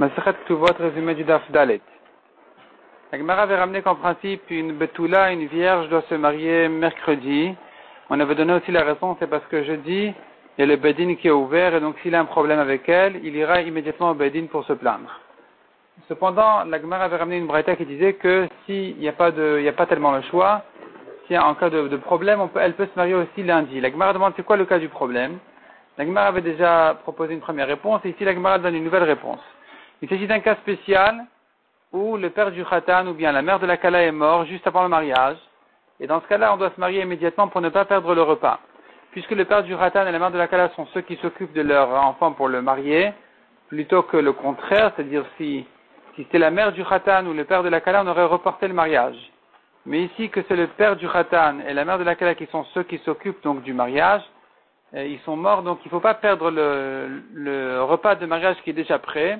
Masechet Ktuvot, résumé du Daf Dalet. La Gemara avait ramené qu'en principe, une Betula, une vierge, doit se marier mercredi. On avait donné aussi la réponse, c'est parce que jeudi, il y a le Bedin qui est ouvert, et donc s'il a un problème avec elle, il ira immédiatement au Bedin pour se plaindre. Cependant, la Gemara avait ramené une braïta qui disait que s'il n'y a pas tellement le choix, si en cas de problème, elle peut se marier aussi lundi. La Gemara demande c'est quoi le cas du problème. La Gemara avait déjà proposé une première réponse, et ici la Gemara donne une nouvelle réponse. Il s'agit d'un cas spécial où le père du Khatan ou bien la mère de la Kala est mort juste avant le mariage. Et dans ce cas-là, on doit se marier immédiatement pour ne pas perdre le repas. Puisque le père du Khatan et la mère de la Kala sont ceux qui s'occupent de leur enfant pour le marier, plutôt que le contraire, c'est-à-dire si c'était la mère du Khatan ou le père de la Kala, on aurait reporté le mariage. Mais ici, que c'est le père du Khatan et la mère de la Kala qui sont ceux qui s'occupent donc du mariage, ils sont morts, donc il ne faut pas perdre le repas de mariage qui est déjà prêt.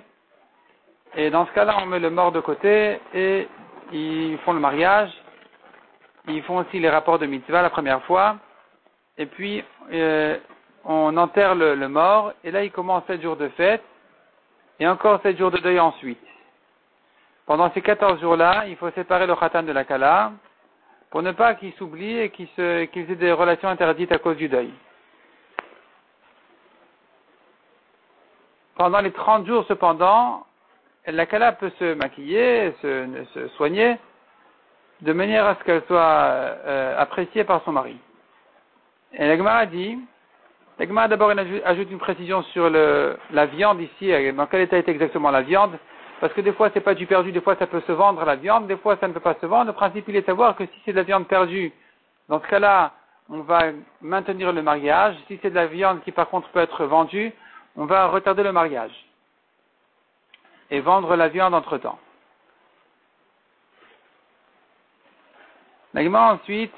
Et dans ce cas-là, on met le mort de côté et ils font le mariage. Ils font aussi les rapports de mitzvah la première fois. Et puis, on enterre le mort. Et là, il commence 7 jours de fête. Et encore 7 jours de deuil ensuite. Pendant ces 14 jours-là, il faut séparer le khatan de la kala pour ne pas qu'ils s'oublient et qu'ils aient des relations interdites à cause du deuil. Pendant les 30 jours, cependant, la kala peut se maquiller, se soigner, de manière à ce qu'elle soit appréciée par son mari. Et la Gemara dit, la Gemara d'abord ajoute une précision sur la viande ici, dans quel état est exactement la viande, parce que des fois c'est pas du perdu, des fois ça peut se vendre la viande, des fois ça ne peut pas se vendre. Le principe il est de savoir que si c'est de la viande perdue, dans ce cas-là, on va maintenir le mariage. Si c'est de la viande qui par contre peut être vendue, on va retarder le mariage et vendre la viande entre-temps. La Gemara ensuite,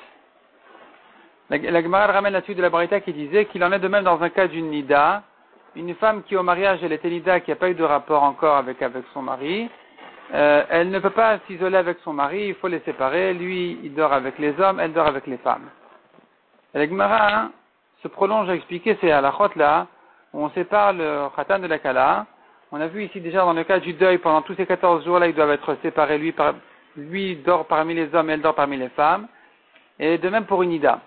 la Gemara ramène la suite de la Braïta qui disait qu'il en est de même dans un cas d'une nida, une femme qui au mariage elle était nida, qui n'a pas eu de rapport encore avec son mari, elle ne peut pas s'isoler avec son mari, il faut les séparer, lui il dort avec les hommes, elle dort avec les femmes. Et la Gemara se prolonge à expliquer ces halachot là, où on sépare le khatan de la kala. On a vu ici déjà dans le cas du deuil, pendant tous ces 14 jours-là, ils doivent être séparés. Lui dort parmi les hommes et elle dort parmi les femmes. Et de même pour une nida.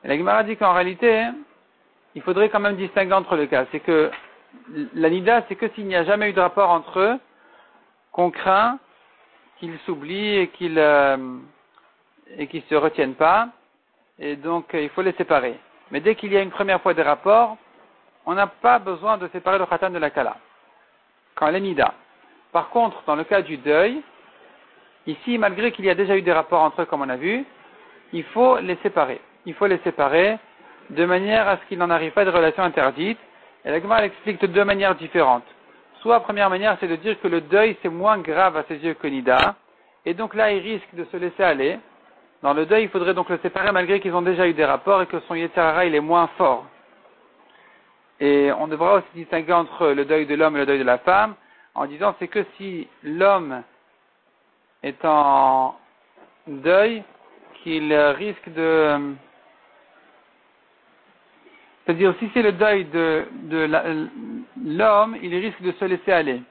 Et la Gemara dit qu'en réalité, il faudrait quand même distinguer entre les cas. C'est que la nida, c'est que s'il n'y a jamais eu de rapport entre eux, qu'on craint qu'ils s'oublient et qu'ils se retiennent pas. Et donc, il faut les séparer. Mais dès qu'il y a une première fois des rapports, on n'a pas besoin de séparer le khatan de la kala. Quand elle est nida. Par contre, dans le cas du deuil, ici, malgré qu'il y a déjà eu des rapports entre eux, comme on a vu, il faut les séparer. Il faut les séparer de manière à ce qu'il n'en arrive pas de relations interdites. Et la Gemara explique de deux manières différentes. Soit, première manière, c'est de dire que le deuil, c'est moins grave à ses yeux que nida. Et donc là, il risque de se laisser aller. Dans le deuil, il faudrait donc le séparer malgré qu'ils ont déjà eu des rapports et que son yetzer hara, il est moins fort. Et on devra aussi distinguer entre le deuil de l'homme et le deuil de la femme, en disant c'est que si l'homme est en deuil, qu'il risque de... C'est-à-dire si c'est le deuil de l'homme, il risque de se laisser aller.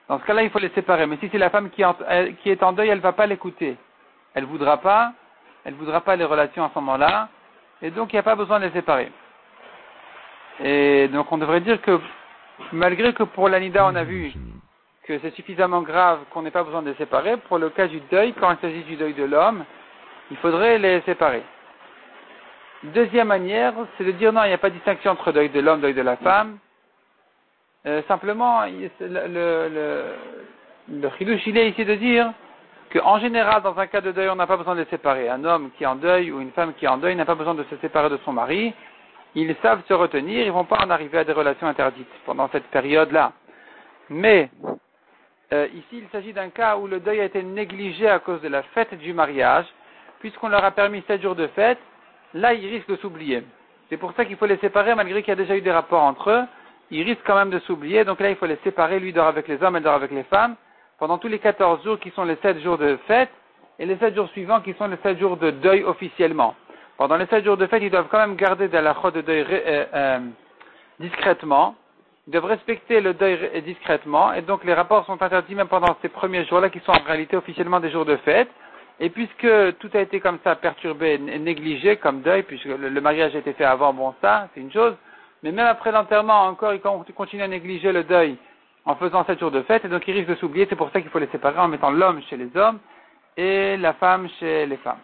Dans ce cas-là, il faut les séparer. Mais si c'est la femme qui est en deuil, elle ne va pas l'écouter. Elle voudra pas les relations à ce moment-là, et donc il n'y a pas besoin de les séparer. Et donc on devrait dire que malgré que pour l'anida on a vu que c'est suffisamment grave qu'on n'ait pas besoin de les séparer, pour le cas du deuil, quand il s'agit du deuil de l'homme, il faudrait les séparer. Deuxième manière, c'est de dire non, il n'y a pas de distinction entre deuil de l'homme et deuil de la femme. Simplement, le chidouche il est ici de dire qu'en général, dans un cas de deuil, on n'a pas besoin de les séparer. Un homme qui est en deuil ou une femme qui est en deuil n'a pas besoin de se séparer de son mari. Ils savent se retenir, ils ne vont pas en arriver à des relations interdites pendant cette période-là. Mais, ici, il s'agit d'un cas où le deuil a été négligé à cause de la fête du mariage, puisqu'on leur a permis 7 jours de fête, là, ils risquent de s'oublier. C'est pour ça qu'il faut les séparer, malgré qu'il y a déjà eu des rapports entre eux, ils risquent quand même de s'oublier, donc là, il faut les séparer, lui dort avec les hommes, elle dort avec les femmes, pendant tous les 14 jours qui sont les 7 jours de fête, et les 7 jours suivants qui sont les 7 jours de deuil officiellement. Pendant les 7 jours de fête, ils doivent quand même garder de la halachot de deuil discrètement. Ils doivent respecter le deuil discrètement, et donc les rapports sont interdits même pendant ces premiers jours-là, qui sont en réalité officiellement des jours de fête. Et puisque tout a été comme ça perturbé et négligé comme deuil, puisque le mariage a été fait avant, bon ça, c'est une chose, mais même après l'enterrement, encore, ils continuent à négliger le deuil en faisant 7 jours de fête, et donc ils risquent de s'oublier, c'est pour ça qu'il faut les séparer en mettant l'homme chez les hommes et la femme chez les femmes.